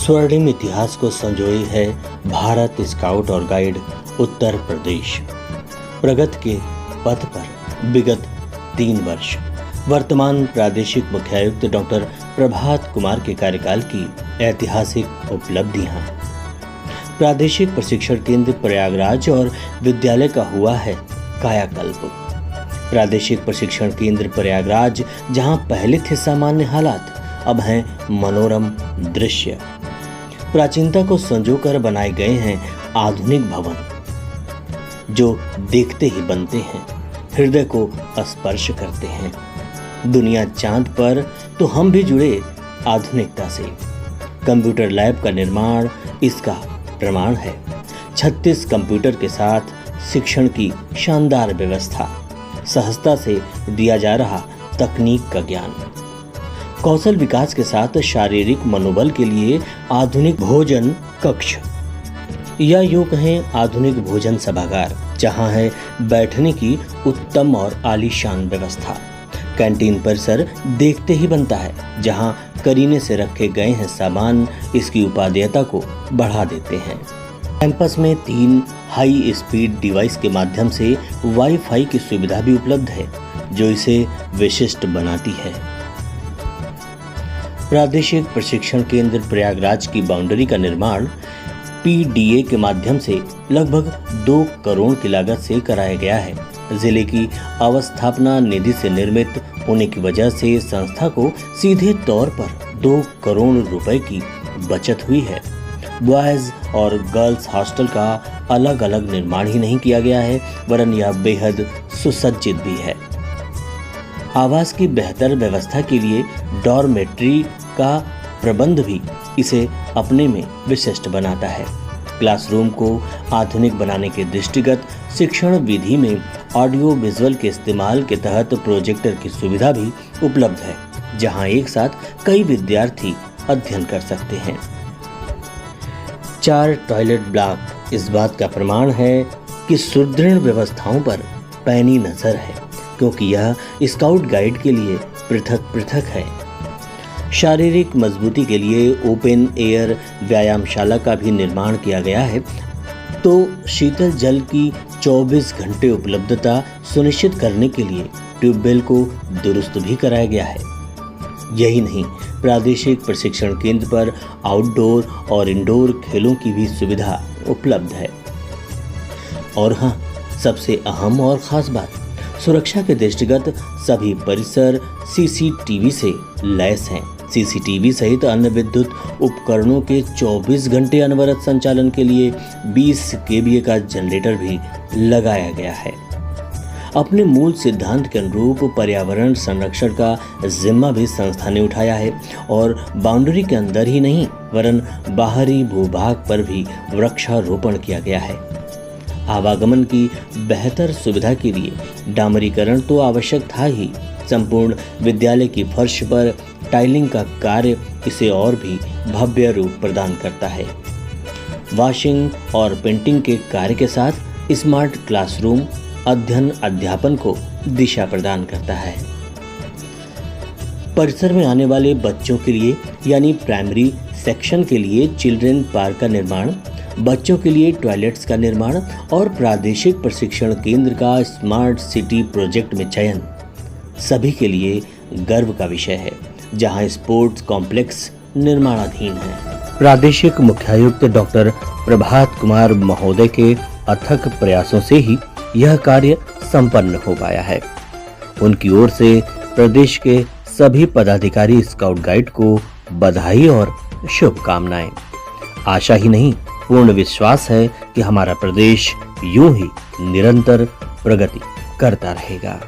स्वर्णिम इतिहास को संजोई है भारत स्काउट और गाइड उत्तर प्रदेश। प्रगति के पथ पर विगत 3 वर्ष वर्तमान प्रादेशिक मुख्यायुक्त डॉक्टर प्रभात कुमार के कार्यकाल की ऐतिहासिक उपलब्धियां। प्रादेशिक प्रशिक्षण केंद्र प्रयागराज और विद्यालय का हुआ है कायाकल्प। प्रादेशिक प्रशिक्षण केंद्र प्रयागराज, जहां पहले थे सामान्य हालात, अब हैं मनोरम दृश्य। प्राचीनता को संजोकर बनाए गए हैं आधुनिक भवन, जो देखते ही बनते हैं, हृदय को स्पर्श करते हैं। दुनिया चांद पर तो हम भी जुड़े आधुनिकता से। कंप्यूटर लैब का निर्माण इसका प्रमाण है। 36 कंप्यूटर के साथ शिक्षण की शानदार व्यवस्था, सहजता से दिया जा रहा तकनीक का ज्ञान, कौशल विकास के साथ शारीरिक मनोबल के लिए आधुनिक भोजन कक्ष, या यूं कहें आधुनिक भोजन सभागार, जहां है बैठने की उत्तम और आलीशान व्यवस्था। कैंटीन परिसर देखते ही बनता है, जहां करीने से रखे गए हैं सामान इसकी उपादेयता को बढ़ा देते हैं। कैंपस में 3 हाई स्पीड डिवाइस के माध्यम से वाईफाई की सुविधा भी उपलब्ध है, जो इसे विशिष्ट बनाती है। प्रादेशिक प्रशिक्षण केंद्र प्रयागराज की बाउंड्री का निर्माण पीडीए के माध्यम से लगभग 2 करोड़ की लागत से कराया गया है। जिले की अवस्थापना निधि से निर्मित होने की वजह से संस्था को सीधे तौर पर 2 करोड़ रुपए की बचत हुई है। बॉयज और गर्ल्स हॉस्टल का अलग अलग निर्माण ही नहीं किया गया है, वरन यह बेहद सुसज्जित भी है। आवास की बेहतर व्यवस्था के लिए डॉर्मेट्री का प्रबंध भी इसे अपने में विशिष्ट बनाता है। क्लासरूम को आधुनिक बनाने के दृष्टिगत शिक्षण विधि में ऑडियो विजुअल के इस्तेमाल के तहत प्रोजेक्टर की सुविधा भी उपलब्ध है, जहां एक साथ कई विद्यार्थी अध्ययन कर सकते हैं। 4 टॉयलेट ब्लॉक इस बात का प्रमाण है कि सुदृढ़ व्यवस्थाओं पर पैनी नजर है, क्योंकि यह स्काउट गाइड के लिए पृथक पृथक है। शारीरिक मजबूती के लिए ओपन एयर व्यायामशाला का भी निर्माण किया गया है, तो शीतल जल की 24 घंटे उपलब्धता सुनिश्चित करने के लिए ट्यूबवेल को दुरुस्त भी कराया गया है। यही नहीं, प्रादेशिक प्रशिक्षण केंद्र पर आउटडोर और इंडोर खेलों की भी सुविधा उपलब्ध है। और हाँ, सबसे अहम और खास बात, सुरक्षा के दृष्टिगत सभी परिसर सीसीटीवी से लैस हैं। सीसीटीवी सहित अन्य विद्युत उपकरणों के 24 घंटे अनवरत संचालन के लिए 20 केवीए का जनरेटर भी लगाया गया है। अपने मूल सिद्धांत के अनुरूप पर्यावरण संरक्षण का जिम्मा भी संस्था ने उठाया है, और बाउंड्री के अंदर ही नहीं, वरन बाहरी भूभाग पर भी वृक्षारोपण किया गया है। आवागमन की बेहतर सुविधा के लिए डामरीकरण तो आवश्यक था ही, संपूर्ण विद्यालय की फर्श पर टाइलिंग का कार्य इसे और भी भव्य रूप प्रदान करता है। वॉशिंग और पेंटिंग के कार्य के साथ स्मार्ट क्लासरूम अध्ययन अध्यापन को दिशा प्रदान करता है। परिसर में आने वाले बच्चों के लिए यानी प्राइमरी सेक्शन के लिए चिल्ड्रन पार्क का निर्माण, बच्चों के लिए टॉयलेट्स का निर्माण और प्रादेशिक प्रशिक्षण केंद्र का स्मार्ट सिटी प्रोजेक्ट में चयन सभी के लिए गर्व का विषय है, जहां स्पोर्ट्स कॉम्प्लेक्स निर्माणाधीन है। प्रादेशिक मुख्यायुक्त डॉक्टर प्रभात कुमार महोदय के अथक प्रयासों से ही यह कार्य संपन्न हो पाया है। उनकी ओर से प्रदेश के सभी पदाधिकारी स्काउट गाइड को बधाई और शुभकामनाएं। आशा ही नहीं, पूर्ण विश्वास है कि हमारा प्रदेश यूं ही निरंतर प्रगति करता रहेगा।